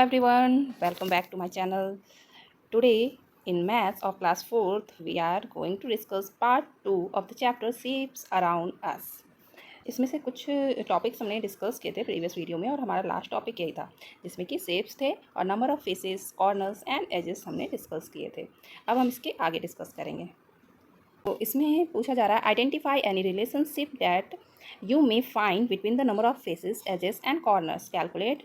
everyone, welcome back to my channel. Today in Maths of class 4th, we are going to discuss part 2 of the chapter Shapes Around Us. इसमें से कुछ topics हमने discuss किए थे previous video में और हमारा last topic यही था जिसमें कि शेप्स थे और number of faces, corners and edges हमने डिस्कस किए थे। अब हम इसके आगे डिस्कस करेंगे। तो इसमें पूछा जा रहा है identify any relationship that you may find between the number of faces, edges and corners. Calculate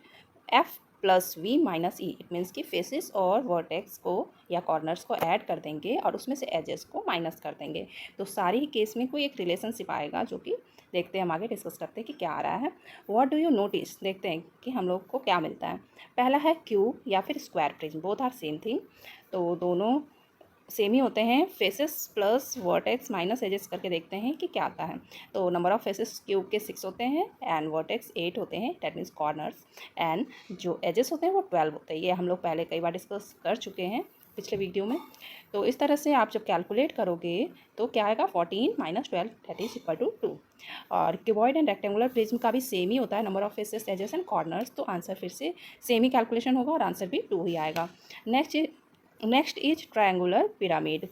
F plus V minus E. It means कि फेसेस और वर्टेक्स को या कॉर्नर्स को ऐड कर देंगे और उसमें से एजेस को माइनस कर देंगे। तो सारी ही केस में कोई एक रिलेशनशिप आएगा जो कि देखते हैं, हम आगे डिस्कस करते हैं कि क्या आ रहा है। व्हाट डू यू नोटिस, देखते हैं कि हम लोग को क्या मिलता है। पहला है क्यूब या फिर square prism, both are same thing. तो दोनों सेम ही होते हैं। Faces plus vertex minus edges करके देखते हैं कि क्या आता है। तो नंबर ऑफ फेसेस क्यूब के 6 होते हैं एंड वर्टेक्स 8 होते हैं, डेट मीन्स कॉर्नर्स। एंड जो एजेस होते हैं वो 12 होते हैं। ये हम लोग पहले कई बार डिस्कस कर चुके हैं पिछले वीडियो में। तो इस तरह से आप जब कैलकुलेट करोगे तो क्या आएगा 14 minus 12 that is equal to 2। और क्यूबॉइड एंड रेक्टेंगुलर प्रिज्म का भी सेम ही होता है, number of faces, edges and corners. तो आंसर फिर से सेम ही कैलकुलेशन होगा और आंसर भी 2 ही आएगा। Next is triangular pyramid.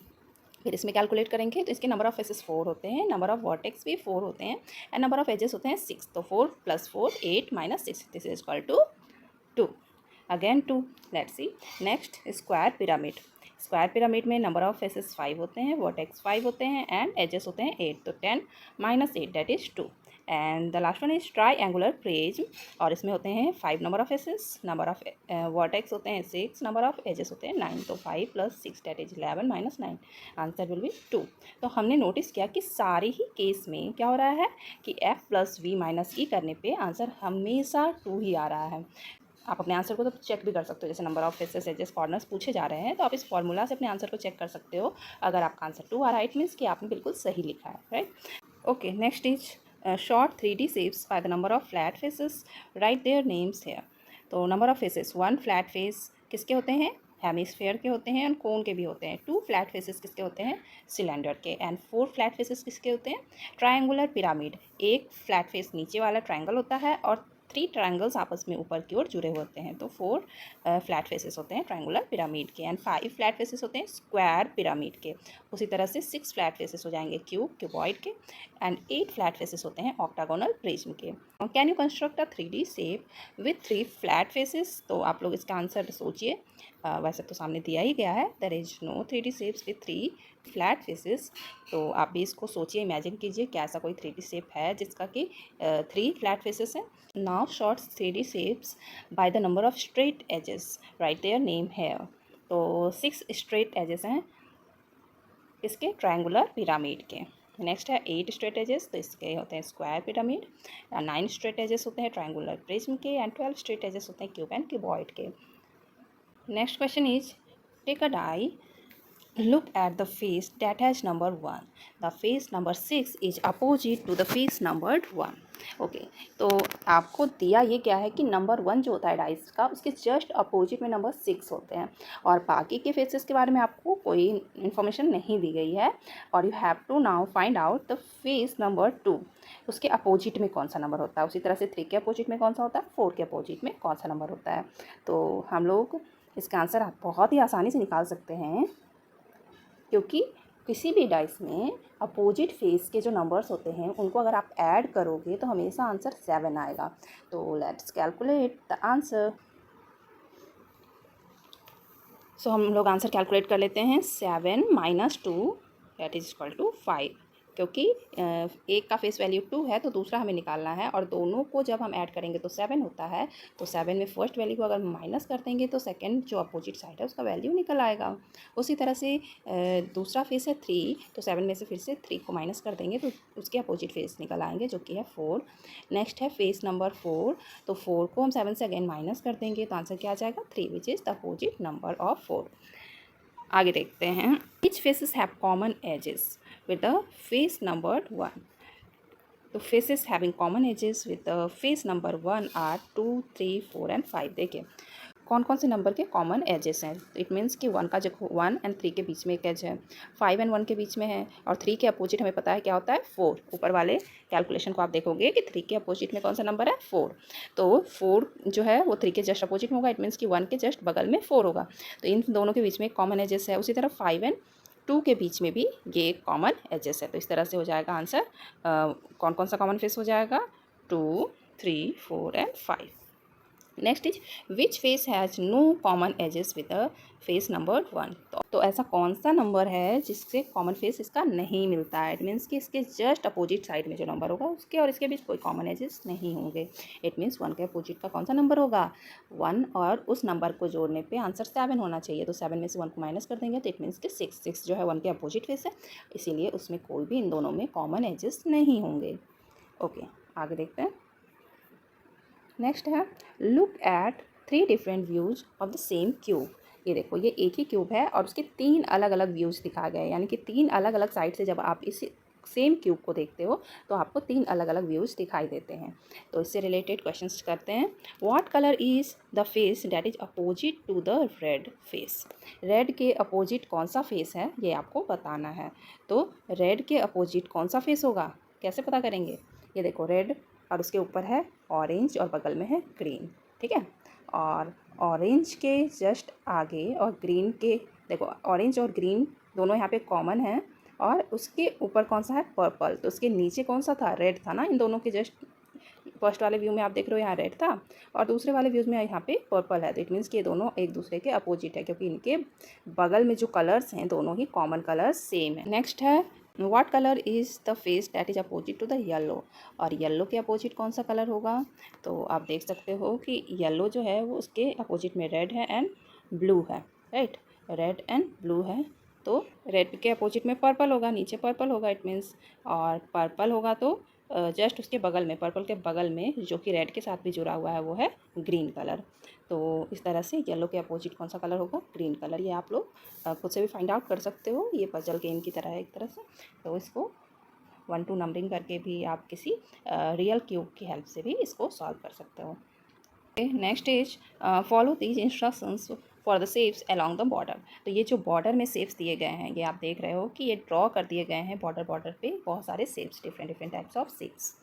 फिर इसमें कैलकुलेट करेंगे तो इसके नंबर ऑफ फेसेस 4 होते हैं, नंबर ऑफ वर्टेक्स भी 4 होते हैं एंड नंबर ऑफ एजेस होते हैं 6। तो 4 + 4 8 - 6 this is equal to 2। Again 2। Let's see next square pyramid. Square pyramid में नंबर ऑफ फेसेस 5 होते हैं, वर्टेक्स 5 होते हैं एंड एजेस होते हैं 8। तो 10 - 8 that is 2। And the last one is triangular prism और इसमें होते हैं 5 number of faces, number of vertex होते हैं 6, नंबर ऑफ एजेस होते हैं 9। तो 5 + 6 that is 11 - 9, answer will be 2। तो हमने नोटिस किया कि सारी ही केस में क्या हो रहा है कि f + v - e करने पे आंसर हमेशा 2 ही आ रहा है। आप अपने आंसर को तो चेक भी कर सकते हो, जैसे number of faces, edges, corners पूछे जा रहे हैं तो आप इस फॉर्मूला से अपने आंसर को चेक कर सकते हो। अगर आपका आंसर 2 आ रहा है इट मीन्स कि आपने बिल्कुल सही लिखा है, right. Okay, next is sort 3D shapes by the number of flat faces, right their names here. तो number of faces 1 flat face किसके होते हैं, हेमिस्फेयर के होते हैं एंड कोन के भी होते हैं। 2 फ्लैट फेसेस किसके होते हैं, सिलेंडर के। एंड 4 फ्लैट फेसेस किसके होते हैं, ट्रायंगुलर पिरामिड। एक फ्लैट फेस नीचे वाला ट्रायंगल होता है और 3 ट्रायंगल्स आपस में ऊपर की ओर जुड़े होते हैं। तो 4 फ्लैट फेसेस होते हैं ट्रायंगुलर पिरामिड के एंड 5 फ्लैट फेसेस होते हैं स्क्वायर पिरामिड के। उसी तरह से 6 फ्लैट फेसेस हो जाएंगे क्यूबॉइड के एंड 8 फ्लैट फेसेस होते हैं ऑक्टागोनल प्रिज्म के। Can you construct a 3D shape with 3 flat faces. तो आप लोग इसका आंसर सोचिए। वैसे तो सामने दिया ही गया है, there is no 3D shapes with 3 flat faces. तो आप भी इसको सोचिए, इमेजिन कीजिए कि ऐसा कोई 3D शेप है जिसका कि 3 फ्लैट फेसेस हैं। Now sort 3D shapes by the number of straight edges, write their name here. तो 6 स्ट्रेट एजेस हैं इसके ट्रायंगुलर पिरामिड के। नेक्स्ट है 8 स्ट्रेट एजेस, तो इसके होते हैं स्क्वायर पिरामिड। 9 स्ट्रेट एजेस होते हैं ट्रायंगुलर प्रिज्म के एंड 12 स्ट्रेट एजेस होते हैं क्यूब एंड क्यूबॉइड के। Next question is take a die, look at the face that has number 1. The face number 6 is opposite to the face numbered 1. Okay, तो आपको दिया ये क्या है कि नंबर 1 जो होता है डाइस का उसके जस्ट अपोजिट में नंबर 6 होते हैं और बाकी के फेसेस के बारे में आपको कोई इन्फॉर्मेशन नहीं दी गई है। और you have to now find out the face number 2, उसके अपोजिट में कौन सा नंबर होता है। उसी तरह से 3 के अपोजिट में कौन सा होता है, 4 के अपोजिट में कौन सा नंबर होता है। तो हम लोग इसका आंसर आप बहुत ही आसानी से निकाल सकते हैं क्योंकि किसी भी डाइस में अपोजिट फेस के जो नंबर्स होते हैं उनको अगर आप ऐड करोगे तो हमेशा आंसर 7 आएगा। तो लेट्स कैलकुलेट द आंसर। सो हम लोग आंसर कैलकुलेट कर लेते हैं। 7 - 2 दैट इज इक्वल टू 5, क्योंकि एक का फेस वैल्यू 2 है तो दूसरा हमें निकालना है और दोनों को जब हम ऐड करेंगे तो 7 होता है। तो 7 में फर्स्ट वैल्यू को अगर माइनस कर देंगे तो सेकंड जो अपोजिट साइड है उसका वैल्यू निकल आएगा। उसी तरह से दूसरा फेस है 3, तो 7 में से फिर से 3 को माइनस कर देंगे तो उसके अपोजिट फेस निकल आएंगे जो कि है 4। नेक्स्ट है फेस नंबर 4, तो 4 को हम 7 से अगेन माइनस कर देंगे तो आंसर क्या आ जाएगा 3 which is the opposite number of 4। आगे देखते हैं। Each faces have common edges with the face numbered 1. तो faces having common edges with the face number 1 are 2, 3, 4 and 5। देखिए कौन कौन से नंबर के कॉमन एजेस हैं। इट मीन्स कि 1 का जो 1 एंड 3 के बीच में एक एज है, 5 एंड 1 के बीच में है, और 3 के अपोजिट हमें पता है क्या होता है 4। ऊपर वाले कैलकुलेशन को आप देखोगे कि 3 के अपोजिट में कौन सा नंबर है 4। तो 4 जो है वो 3 के जस्ट अपोजिट में होगा। इट मीन्स कि 1 के जस्ट बगल में 4 होगा। तो इन दोनों के बीच में एक कॉमन एजेस है। उसी तरह 5 एंड 2 के बीच में भी ये एक कॉमन एजेस है। तो इस तरह से हो जाएगा आंसर। कौन कौन सा कॉमन फेस हो जाएगा 2, 3, 4 and 5। Next is which face has no common edges with the face number 1। तो ऐसा कौन सा नंबर है जिससे कॉमन फेस इसका नहीं मिलता है। इट मीन्स कि इसके जस्ट अपोजिट साइड में जो नंबर होगा उसके और इसके बीच कोई कॉमन एजेस नहीं होंगे। इट मीन्स 1 के अपोजिट का कौन सा नंबर होगा 1, और उस नंबर को जोड़ने पे आंसर 7 होना चाहिए। तो 7 में से 1 को माइनस कर देंगे तो इट मीन्स कि 6 जो है 1 के अपोजिट फेस है, इसीलिए उसमें कोई भी इन दोनों में कॉमन एजेस नहीं होंगे। ओके, आगे देखते हैं। नेक्स्ट है look at 3 different views of the same cube. ये देखो, ये एक ही क्यूब है और उसके 3 अलग अलग व्यूज़ दिखाए गए हैं, यानी कि 3 अलग अलग साइड से जब आप इस सेम क्यूब को देखते हो तो आपको 3 अलग अलग व्यूज़ दिखाई देते हैं। तो इससे रिलेटेड क्वेश्चंस करते हैं। What colour is the face that is opposite to the red face. Red के अपोजिट कौन सा फेस है ये आपको बताना है। तो रेड के अपोजिट कौन सा फेस होगा, कैसे पता करेंगे। ये देखो, रेड और उसके ऊपर है ऑरेंज और बगल में है ग्रीन, ठीक है। और ऑरेंज के जस्ट आगे और ग्रीन के, देखो ऑरेंज और ग्रीन दोनों यहाँ पे कॉमन है, और उसके ऊपर कौन सा है पर्पल। तो उसके नीचे कौन सा था, रेड था ना। इन दोनों के जस्ट फर्स्ट वाले व्यू में आप देख रहे हो यहाँ रेड था और दूसरे वाले व्यूज़ में यहाँ पे पर्पल है। तो इट मीन्स कि ये दोनों एक दूसरे के अपोजिट है, क्योंकि इनके बगल में जो कलर्स हैं दोनों ही कॉमन कलर्स सेम है। नेक्स्ट है what colour is the face that is opposite to the yellow. और येलो के अपोजिट कौन सा कलर होगा। तो आप देख सकते हो कि येलो जो है वो उसके अपोजिट में रेड है एंड ब्लू है, राइट। रेड एंड ब्लू है, तो रेड के अपोजिट में पर्पल होगा, नीचे पर्पल होगा इट मीन्स। और पर्पल होगा तो जस्ट उसके बगल में, पर्पल के बगल में जो कि रेड के साथ भी जुड़ा हुआ है वो है ग्रीन कलर। तो इस तरह से येलो के अपोजिट कौन सा कलर होगा, ग्रीन कलर। ये आप लोग खुद से भी फाइंड आउट कर सकते हो, ये पजल गेम की तरह है एक तरह से। तो इसको 1 2 नंबरिंग करके भी आप किसी रियल क्यूब की हेल्प से भी इसको सॉल्व कर सकते हो। Next is follow these instructions for the shapes along the border. तो ये जो बॉर्डर में शेप्स दिए गए हैं ये आप देख रहे हो कि ये ड्रॉ कर दिए गए हैं बॉर्डर पे बहुत सारे shapes, different different types of shapes.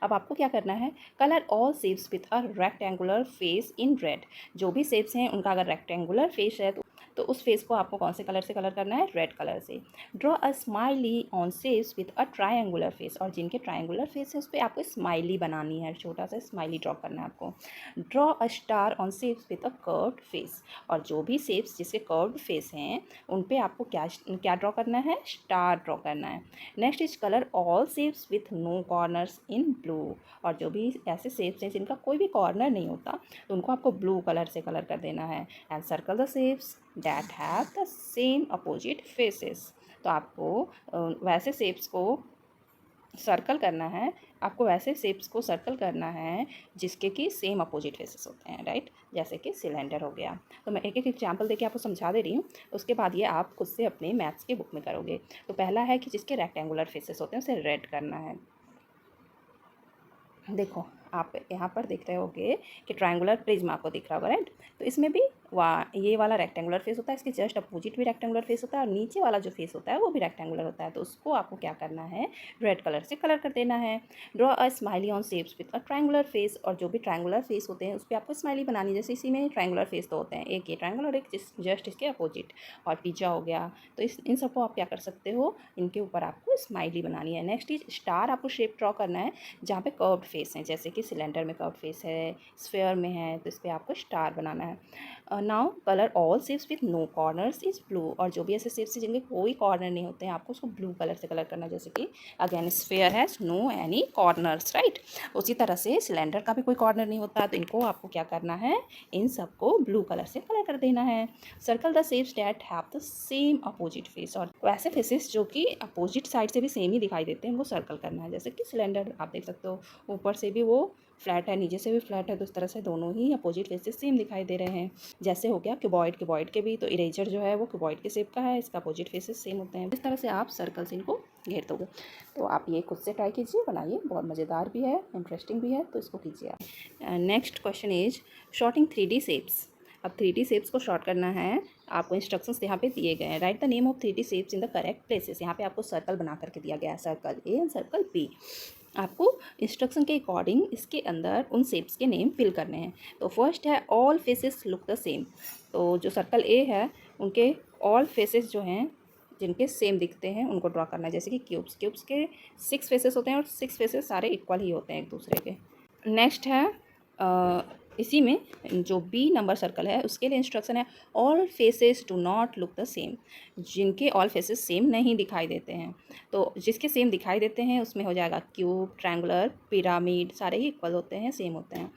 अब आपको क्या करना है, colour all shapes with a rectangular face in red. जो भी शेप्स हैं उनका अगर रेक्टेंगुलर फेस है तो उस फेस को आपको कौन से कलर से कलर करना है, रेड कलर से। Draw a smiley on shapes with a triangular face. और जिनके ट्रायंगुलर फेस है उस पर आपको स्माइली बनानी है, छोटा सा स्माइली ड्रॉ करना है आपको। Draw a star on shapes with a curved face. और जो भी शेप्स जिसके कर्व्ड फेस हैं उन पे आपको क्या क्या ड्रॉ करना है, स्टार ड्रॉ करना है। Next is colour all shapes with no corners in blue. और जो भी ऐसे शेप्स हैं जिनका कोई भी कॉर्नर नहीं होता तो उनको आपको ब्लू कलर से कलर कर देना है। And circle the shapes that have the same opposite faces. तो आपको वैसे शेप्स को सर्कल करना है, आपको वैसे शेप्स को सर्कल करना है जिसके कि सेम अपोजिट फेसेस होते हैं, राइट। जैसे कि सिलेंडर हो गया। तो मैं एक एक एग्जांपल देके आपको समझा दे रही हूँ, उसके बाद ये आप खुद से अपने मैथ्स के बुक में करोगे। तो पहला है कि जिसके रेक्टेंगुलर फेसेस होते हैं उसे रेड करना है। देखो आप यहाँ पर देख रहे होगे कि ट्रायंगुलर प्रिज्म आपको दिख रहा होगा, राइट। तो इसमें भी ये वाला रेक्टेंगुलर फेस होता है, इसके जस्ट अपोजिट भी रेक्टेंगुलर फेस होता है और नीचे वाला जो फेस होता है वो भी रेक्टेंगुलर होता है। तो उसको आपको क्या करना है, रेड कलर से कलर कर देना है। Draw a smiley on shapes with a triangular face. और जो भी ट्रायंगुलर फेस होते हैं उस पर आपको स्माइली बनानी है। जैसे इसी में ट्रायंगुलर फेस तो होते हैं, एक ये ट्रायंगल और एक जस्ट इसके अपोजिट, और पिज्जा हो गया। तो इन सबको आप क्या कर सकते हो, इनके ऊपर आपको स्माइली बनानी है। नेक्स्ट इज स्टार आपको शेप ड्रॉ करना है जहाँ पे कर्व्ड फेस है, जैसे कि सिलेंडर में कर्व्ड फेस है, स्फेयर में है, तो इस पर आपको स्टार बनाना है। Now colour all shapes with no corners is blue. और जो भी ऐसे शेप्स हैं जिनके कोई कॉर्नर नहीं होते हैं आपको उसको ब्लू कलर से कलर करना है। जैसे कि again sphere has no any corners, right. उसी तरह से सिलेंडर का भी कोई कॉर्नर नहीं होता, तो इनको आपको क्या करना है, इन सबको ब्लू कलर से कलर कर देना है। Circle the shapes that have the same opposite face. और वैसे फेसेस जो कि अपोजिट साइड से भी सेम ही दिखाई देते हैं उनको सर्कल करना है। जैसे कि सिलेंडर आप देख सकते हो, ऊपर से भी वो फ्लैट है, नीचे से भी फ्लैट है, तो इस तरह से दोनों ही अपोजिट फेसेस सेम दिखाई दे रहे हैं। जैसे हो गया क्यूबॉइड, क्यूबॉइड के भी तो इरेजर जो है वो क्यूबॉइड के शेप का है, इसका अपोजिट फेसेस सेम होते हैं। इस तरह से आप सर्कल से इनको घेर दोगे। तो आप ये खुद से ट्राई कीजिए, बनाइए, बहुत मज़ेदार भी है, इंटरेस्टिंग भी है, तो इसको कीजिए आप। Next question is sorting 3D shapes. अब 3D शेप्स को शॉर्ट करना है, आपको इंस्ट्रक्शंस यहाँ पे दिए गए हैं। Write the name of 3D shapes in the correct places. यहाँ पे आपको सर्कल बना करके दिया गया है, circle A and circle B. आपको इंस्ट्रक्शन के अकॉर्डिंग इसके अंदर उन शेप्स के नेम फिल करने हैं। तो फर्स्ट है all faces look the same. तो जो सर्कल ए है उनके ऑल फेसेस जो हैं जिनके सेम दिखते हैं उनको ड्रॉ करना है। जैसे कि क्यूब्स के 6 फेसेस होते हैं और 6 फेसेस सारे इक्वल ही होते हैं एक दूसरे के। नेक्स्ट है इसी में जो बी नंबर सर्कल है उसके लिए इंस्ट्रक्शन है all faces do not look the same. जिनके ऑल फेसेस सेम नहीं दिखाई देते हैं, तो जिसके सेम दिखाई देते हैं उसमें हो जाएगा क्यूब, ट्रायंगुलर, पिरामिड, सारे ही इक्वल होते हैं, सेम होते हैं,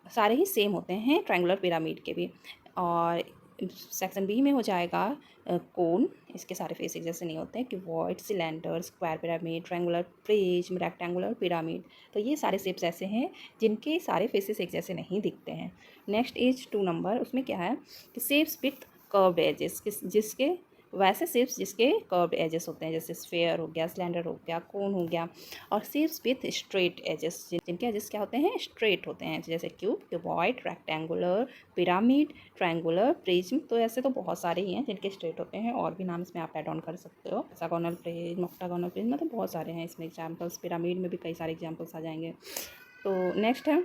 सारे ही सेम होते हैं ट्रायंगुलर पिरामिड के भी। और सेक्शन बी में हो जाएगा कोन, इसके सारे फेस एक जैसे नहीं होते हैं, cuboid, cylinder, square pyramid, triangular prism, rectangular pyramid. तो ये सारे शेप्स ऐसे हैं जिनके सारे फेसेस एक जैसे नहीं दिखते हैं। नेक्स्ट इज 2 नंबर, उसमें क्या है कि शेप्स विथ कर्व्ड एजेस, जिसके वैसे शेप्स जिसके कर्व्ड एजेस होते हैं, जैसे स्फेयर हो गया, सिलेंडर हो गया, कोन हो गया। और शेप्स विथ स्ट्रेट एजेस, जिनके एजेस क्या होते हैं, स्ट्रेट होते हैं, जैसे cube, cuboid, rectangular, pyramid, triangular, prism. तो ऐसे तो बहुत सारे ही हैं जिनके स्ट्रेट होते हैं, और भी नाम इसमें आप ऐड ऑन कर सकते हो। हेक्सागोनल प्रिज्म, ऑक्टागोनल प्रिज्म, मतलब बहुत सारे हैं इसमें एग्जाम्पल्स। पिरामिड में भी कई सारे एग्जाम्पल्स आ जाएंगे। तो नेक्स्ट है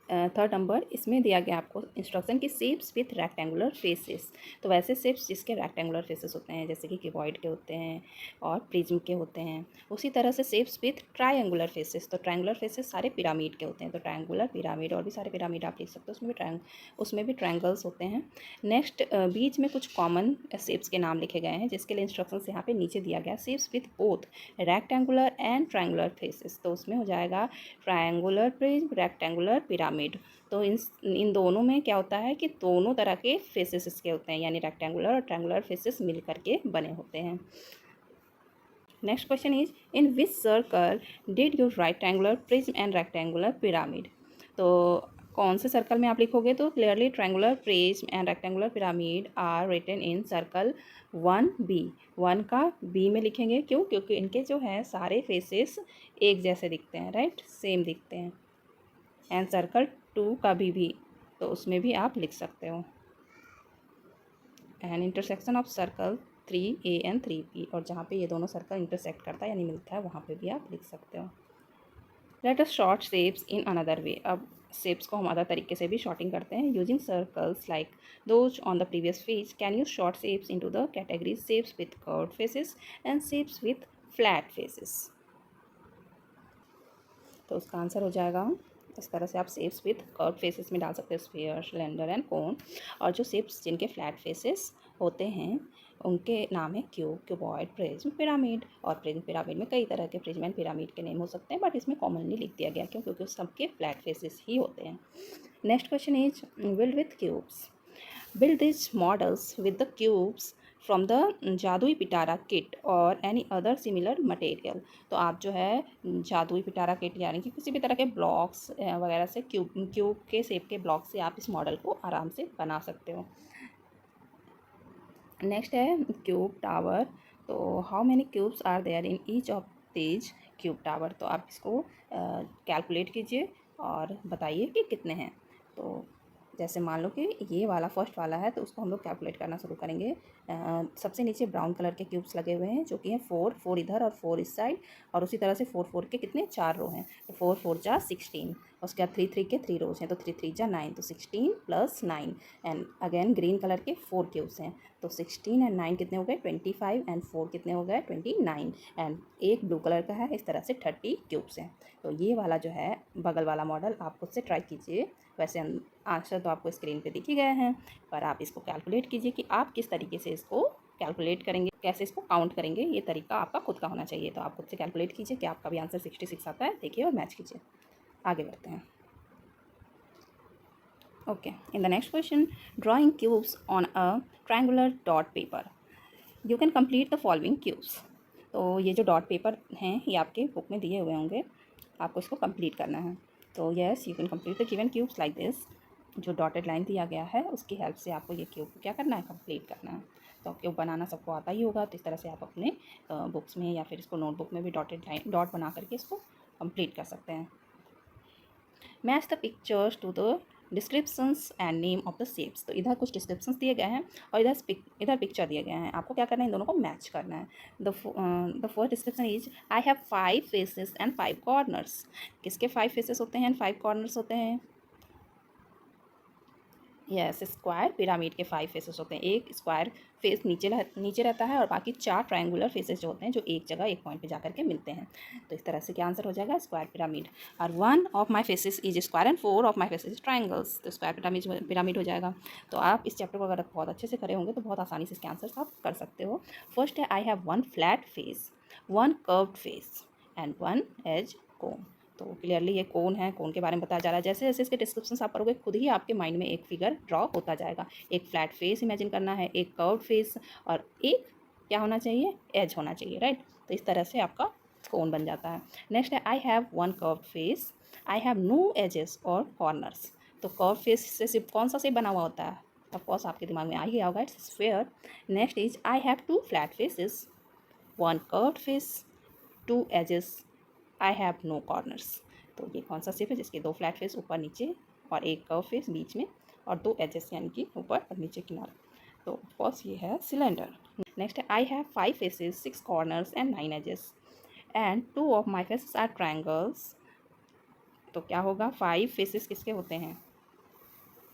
3rd नंबर, इसमें दिया गया आपको इंस्ट्रक्शन की शेप्स विथ रेक्टेंगुलर फेसेस। तो वैसे शेप्स जिसके रेक्टेंगुलर फेसेस होते हैं, जैसे कि क्यूबॉइड के होते हैं और प्रिज्म के होते हैं। उसी तरह से शेप्स विथ ट्रायंगुलर फेसेस, तो ट्रायंगुलर फेसेस सारे पिरामिड के होते हैं। तो ट्रायंगुलर पिरामिड, और भी सारे पिरामिड आप लिख सकते हो, उसमें भी ट्रायंगल्स होते हैं। नेक्स्ट बीच में कुछ कॉमन शेप्स के नाम लिखे गए हैं, जिसके लिए इंस्ट्रक्शंस यहाँ पे नीचे दिया गया, shapes with both rectangular and triangular faces. तो उसमें हो जाएगा ट्रायंगुलर प्रिज्म, रेक्टेंगुलर पिरामिड। तो इन दोनों में क्या होता है कि दोनों तरह के फेसेस इसके होते हैं, यानी रेक्टेंगुलर और ट्रायंगुलर फेसेस मिल करके बने होते हैं। Next question is in which circle did you write triangular prism and rectangular pyramid. तो कौन से सर्कल में आप लिखोगे, तो clearly triangular prism and rectangular pyramid are written in circle 1B। 1 का B में लिखेंगे, क्यों? क्योंकि इनके जो है सारे फेसेस एक जैसे दिखते हैं, राइट, सेम दिखते हैं। एंड सर्कल 2 का भी, तो उसमें भी आप लिख सकते हो। And intersection of circle 3A and 3B, और जहाँ पे ये दोनों सर्कल इंटरसेक्ट करता है यानी मिलता है, वहाँ पे भी आप लिख सकते हो। Let us short shapes in another way. अब शेप्स को हम अदर तरीके से भी शॉर्टिंग करते हैं। Using circles like those on the previous page can use short shapes into the category shapes with curved faces and shapes with flat faces. तो उसका आंसर हो जाएगा, इस तरह से आप शेप्स विथ कर्व फेसेस में डाल सकते हो, स्फीयर, सिलेंडर एंड कोन। और जो शेप्स जिनके फ्लैट फेसेस होते हैं उनके नाम है क्यूब, क्यूबॉइड, प्रिज्म, पिरामिड। और प्रिज्म पिरामिड में कई तरह के प्रिज्म एंड पिरामिड के नेम हो सकते हैं, बट इसमें कॉमनली लिख दिया गया, क्यों? क्योंकि सबके फ्लैट फेसेस ही होते हैं। Next question is build with cubes. Build these models with the cubes from the जादुई पिटारा किट और एनी अदर सिमिलर मटेरियल। तो आप जो है जादुई पिटारा किट यानी कि किसी भी तरह के ब्लॉक्स वगैरह से, क्यूब के शेप के ब्लॉक से आप इस मॉडल को आराम से बना सकते हो। नेक्स्ट है क्यूब टावर। तो how many cubes are there in each of these cube tower. तो आप इसको कैलकुलेट कीजिए और बताइए कि कितने हैं। तो जैसे मान लो कि ये वाला फर्स्ट वाला है, तो उसको हम लोग कैलकुलेट करना शुरू करेंगे। सबसे नीचे ब्राउन कलर के क्यूब्स लगे हुए हैं, जो कि हैं 4 इधर और 4 इस साइड, और उसी तरह से 4 के कितने 4 रो हैं, तो 4 जा 16। उसके बाद 3 के 3 रोज हैं, तो 3 जा 9, तो 16 + 9। एंड अगेन ग्रीन कलर के 4 क्यूब्स हैं, तो 16 एंड 9 कितने हो गए 25, एंड 4 कितने हो गए 29। एंड एक ब्लू कलर का है, इस तरह से 30 क्यूब्स हैं। तो ये वाला जो है बगल वाला मॉडल आप खुद से ट्राई कीजिए। वैसे आंसर तो आपको स्क्रीन पे दिख ही गए हैं, पर आप इसको कैलकुलेट कीजिए कि आप किस तरीके से इसको कैलकुलेट करेंगे, कैसे इसको काउंट करेंगे। ये तरीका आपका खुद का होना चाहिए। तो आप खुद से कैलकुलेट कीजिए कि आपका भी आंसर 66 आता है, देखिए और मैच कीजिए। आगे बढ़ते हैं। Okay, in the next question, drawing cubes on a triangular dot paper, you can complete the following cubes. तो ये जो डॉट पेपर हैं ये आपके बुक में दिए हुए होंगे, आपको इसको कंप्लीट करना है। तो yes, you can complete the given cubes like this. जो डॉटेड लाइन दिया गया है उसकी हेल्प से आपको ये क्यूब क्या करना है, कंप्लीट करना है। तो क्यूब बनाना सबको आता ही होगा, तो इस तरह से आप अपने बुक्स में या फिर इसको नोटबुक में भी डॉटेड लाइन डॉट बना करके इसको कंप्लीट कर सकते हैं। Match the pictures to the descriptions and name of the shapes. तो इधर कुछ डिस्क्रिप्शंस दिए गए हैं और इधर पिक्चर दिए गए हैं। आपको क्या करना है, इन दोनों को मैच करना है। The first description is I have 5 faces and 5 corners. किसके 5 फेसेस होते हैं एंड 5 कॉर्नर्स होते हैं? यस, स्क्वायर पिरामिड के 5 फेसेस होते हैं। एक स्क्वायर फेस नीचे रहता है और बाकी 4 ट्रायंगुलर फेसेस जो होते हैं जो एक जगह एक पॉइंट पे जा करके मिलते हैं। तो इस तरह से क्या आंसर हो जाएगा? Square pyramid. और 1 of my faces is square and 4 of my faces is triangles. तो स्क्वायर पिरामिड हो जाएगा। तो आप इस चैप्टर को अगर बहुत अच्छे से करे होंगे तो बहुत आसानी से इसके आंसर आप कर सकते हो। फर्स्ट है I have 1 flat face, 1 curved face and 1 edge cone. तो क्लियरली ये कौन है, कौन के बारे में बताया जा रहा है। जैसे जैसे इसके डिस्क्रिप्शन आप पढ़ोगे खुद ही आपके माइंड में एक फिगर ड्रॉ होता जाएगा। एक फ्लैट फेस इमेजिन करना है, एक कर्व्ड फेस और एक क्या होना चाहिए? एज होना चाहिए, राइट। तो इस तरह से आपका कौन बन जाता है। नेक्स्ट है I have 1 curved face, I have no edges और कॉर्नर्स। तो कर्व फेस से सिर्फ कौन सा शेप बना हुआ होता है? ऑफकोर्स आपके दिमाग में आ ही गया होगा, it's sphere. Next is I have 2 flat faces, 1 curved face, 2 edges, I have no corners. तो ये कौन सा शेप है जिसके 2 फ्लैट फेस ऊपर नीचे और एक कर्व फेस बीच में और 2 एजेस यानी कि ऊपर और नीचे किनारे। तो ऑफकोर्स ये है सिलेंडर। नेक्स्ट है I have 5 faces, 6 corners and 9 edges and 2 of my faces are triangles. तो क्या होगा? 5 फेसेस किसके होते हैं?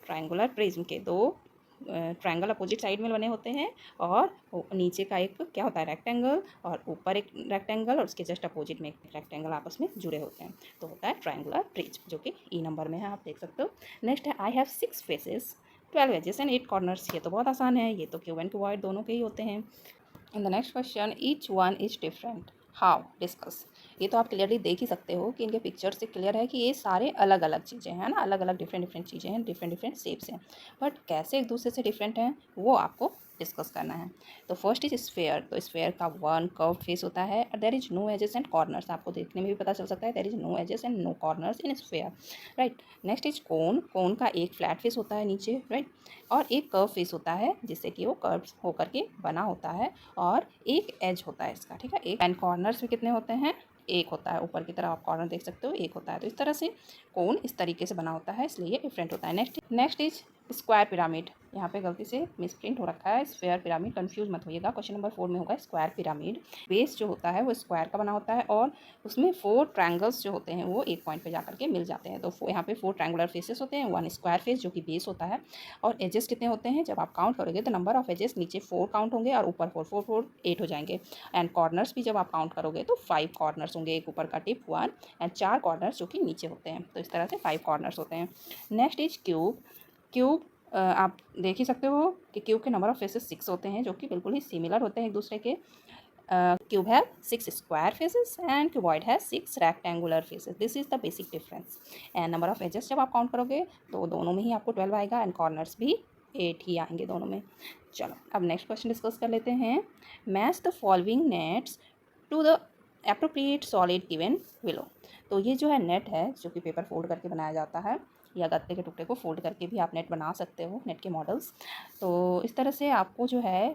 ट्रायंगुलर प्रिज्म के। 2 ट्रायंगल अपोजिट साइड में बने होते हैं और नीचे का एक क्या होता है? रेक्टेंगल, और ऊपर एक रेक्टेंगल और उसके जस्ट अपोजिट में एक रेक्टेंगल आपस में जुड़े होते हैं। तो होता है ट्रायंगुलर प्रिज्म, जो कि ई नंबर में है, आप देख सकते हो। नेक्स्ट है I have 6 faces, 12 edges and 8 corners. ये तो बहुत आसान है, ये तो क्यूब एंड क्यूबॉइड दोनों के ही होते हैं। इन the next question each one is different, how? Discuss. ये तो आप क्लियरली देख ही सकते हो कि इनके पिक्चर से क्लियर है कि ये सारे अलग अलग चीज़ें हैं ना, अलग अलग डिफरेंट चीज़ें हैं, डिफरेंट शेप्स हैं। बट कैसे एक दूसरे से डिफरेंट हैं वो आपको डिस्कस करना है। तो फर्स्ट इज स्फेयर। तो स्फेयर का 1 कर्व फेस होता है, there is no edges and corners. आपको देखने में भी पता चल सकता है there is no edges and no corners in sphere, right. Next is cone. Cone का एक फ्लैट फेस होता है नीचे, राइट, और एक कर्व फेस होता है जिससे कि वो कर्व होकर के बना होता है और एक एज होता है इसका, ठीक है। एक एंड कॉर्नर्स भी कितने होते हैं? एक होता है। ऊपर की तरफ आप कॉर्नर देख सकते हो, एक होता है। तो इस तरह से कोन इस तरीके से बना होता है, इसलिए ये डिफरेंट होता है। Next is square pyramid. यहाँ पे गलती से मिसप्रिंट हो रखा है, स्क्वायर पिरामिड, कंफ्यूज मत होइएगा। क्वेश्चन नंबर 4 में होगा स्क्वायर पिरामिड। बेस जो होता है वो स्क्वायर का बना होता है और उसमें 4 ट्रायंगल्स जो होते हैं वो एक पॉइंट पे जाकर के मिल जाते हैं। तो यहाँ पे 4 ट्रायंगुलर फेसेस होते हैं, 1 स्क्वायर फेस जो कि बेस होता है। और एजेस कितने होते हैं? जब आप काउंट करोगे तो नंबर ऑफ एजेस नीचे 4 काउंट होंगे और ऊपर 4 4 4 8 हो जाएंगे। एंड कॉर्नर्स भी जब आप काउंट करोगे तो 5 कॉर्नर्स होंगे, एक ऊपर का टिप 1 एंड 4 कॉर्नर्स जो कि नीचे होते हैं। तो इस तरह से 5 कॉर्नर्स होते हैं। Next is cube. क्यूब आप देख ही सकते हो कि क्यूब के नंबर ऑफ फेसेस 6 होते हैं जो कि बिल्कुल ही सिमिलर होते हैं एक दूसरे के। Cube have 6 square faces and cuboid has 6 rectangular faces. This is the basic difference. And number of edges जब आप काउंट करोगे तो दोनों में ही आपको 12 आएगा एंड कॉर्नर्स भी 8 ही आएंगे दोनों में। चलो अब नेक्स्ट क्वेश्चन डिस्कस कर लेते हैं। Match the following nets to the appropriate solid given below. तो ये जो है नेट है जो कि पेपर फोल्ड करके बनाया जाता है, या गत्ते के टुकड़े को फोल्ड करके भी आप नेट बना सकते हो, नेट के मॉडल्स। तो इस तरह से आपको जो है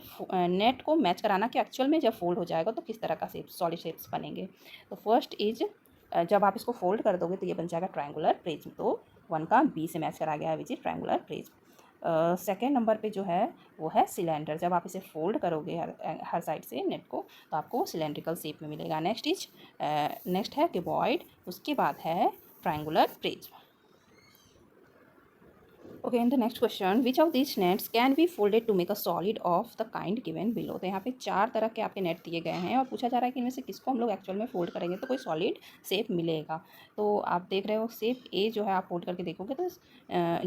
नेट को मैच कराना कि एक्चुअल में जब फोल्ड हो जाएगा तो किस तरह का शेप, सॉलिड शेप्स बनेंगे। तो फर्स्ट इज जब आप इसको फोल्ड कर दोगे तो ये बन जाएगा ट्रायंगुलर प्रिज्म। तो 1 का बी से मैच करा गया है which is triangular prism. Second number पे जो है वो है सिलेंडर। जब आप इसे फोल्ड करोगे हर साइड से नेट को तो आपको सिलेंड्रिकल शेप में मिलेगा। नेक्स्ट है क्यूबॉइड, उसके बाद है triangular prism. Okay, in the next question which of this nets can be folded to make a solid of the kind given below. तो यहाँ पे 4 तरह के आपके नेट दिए गए हैं और पूछा जा रहा है कि इनमें से किसको हम लोग एक्चुअल में फोल्ड करेंगे तो कोई सॉलिड शेप मिलेगा। तो आप देख रहे हो शेप ए जो है आप फोल्ड करके देखोगे तो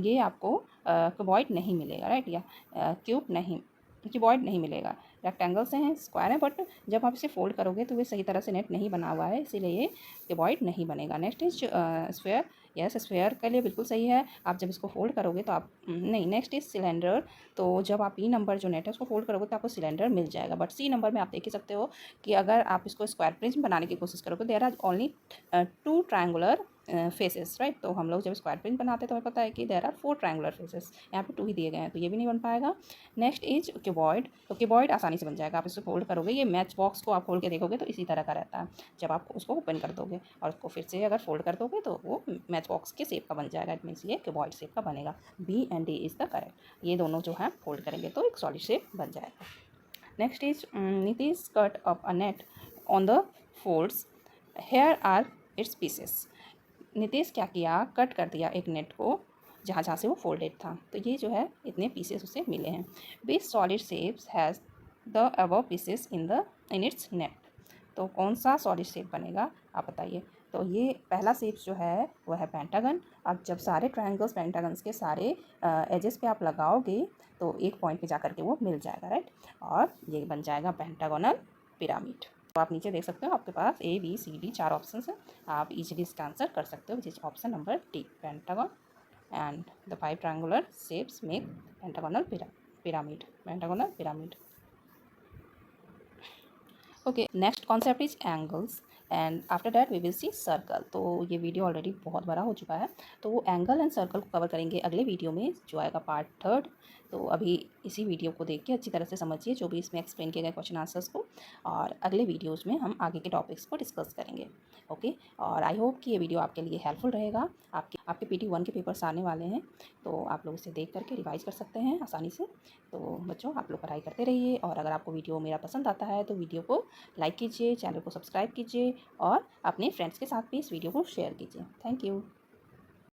ये आपको क्यूबॉइड नहीं मिलेगा, राइट, या क्यूब नहीं, क्यूबॉइड नहीं मिलेगा। रेक्टेंगल से हैं, स्क्वायर है, बट जब आप इसे फोल्ड करोगे तो वे सही तरह से नेट नहीं बना हुआ है, इसीलिए ये क्यूबॉइड नहीं बनेगा। Next is sphere. Yes, sphere के लिए बिल्कुल सही है। आप जब इसको फोल्ड करोगे तो आप नहीं। Next is cylinder. तो जब आप बी नंबर जो नेट है उसको फोल्ड करोगे तो आपको सिलेंडर मिल जाएगा। बट सी नंबर में आप देख ही सकते हो कि अगर आप इसको स्क्वायर प्रिज्म बनाने की कोशिश करोगे there are only 2 triangular faces, right. तो हम लोग जब स्क्वायर प्रिज्म बनाते हैं तो हमें पता है कि देयर आर 4 ट्रायंगुलर फेसेस, यहाँ पे 2 ही दिए गए हैं तो ये भी नहीं बन पाएगा। Next is cuboid. तो क्यूबॉइड आसानी आसानी से बन जाएगा। आप इसे फोल्ड करोगे, ये मैच बॉक्स को आप खोल के देखोगे तो इसी तरह का रहता है। जब आप उसको ओपन कर दोगे और उसको फिर से अगर फोल्ड कर दोगे तो वो मैच बॉक्स के शेप का बन जाएगा। इट मीन्स ये क्यूबॉइड शेप का बनेगा। B and D is the correct. ये दोनों जो है फोल्ड करेंगे तो एक सॉलिड शेप बन जाएगा। Next is Nitish cut up a net on the folds, here are its pieces. Nitish क्या किया, कट कर दिया एक नेट को जहाँ जहाँ से वो फोल्डेड था, तो ये जो है इतने पीसेस उसे मिले हैं। विच solid shapes has the above pieces in its net. तो कौन सा सॉलिड शेप बनेगा आप बताइए। तो ये पहला शेप्स जो है वो है पेंटागन। अब जब सारे ट्रायंगल्स पेंटागन्स के सारे एजेस पे आप लगाओगे तो एक पॉइंट पे जा कर के वो मिल जाएगा, राइट। और ये बन जाएगा पेंटागोनल पिरामिड। तो आप नीचे देख सकते हो आपके पास A B C D 4 option हैं। आप इजीली इसका आंसर कर सकते हो, which is option number D, pentagon and the 5 triangular shapes make pentagonal pyramid, pentagonal pyramid. Okay, next concept is angles and after that we will see circle. तो ये video already बहुत बड़ा हो चुका है, तो वो एंगल एंड सर्कल को कवर करेंगे अगले वीडियो में जो आएगा पार्ट 3। तो अभी इसी वीडियो को देख के अच्छी तरह से समझिए जो भी इसमें एक्सप्लेन किए गए क्वेश्चन आंसर्स को, और अगले वीडियोज़ में हम आगे के टॉपिक्स को डिस्कस करेंगे। ओके, और आई होप कि ये वीडियो आपके लिए हेल्पफुल रहेगा। आपके PT1 के पेपर्स आने वाले हैं, तो आप लोग इसे देख करके रिवाइज कर सकते हैं आसानी से। तो बच्चों आप लोग पढ़ाई करते रहिए, और अगर आपको वीडियो मेरा पसंद आता है तो वीडियो को लाइक कीजिए, चैनल को सब्सक्राइब कीजिए और अपने फ्रेंड्स के साथ भी इस वीडियो को शेयर कीजिए। Thank you.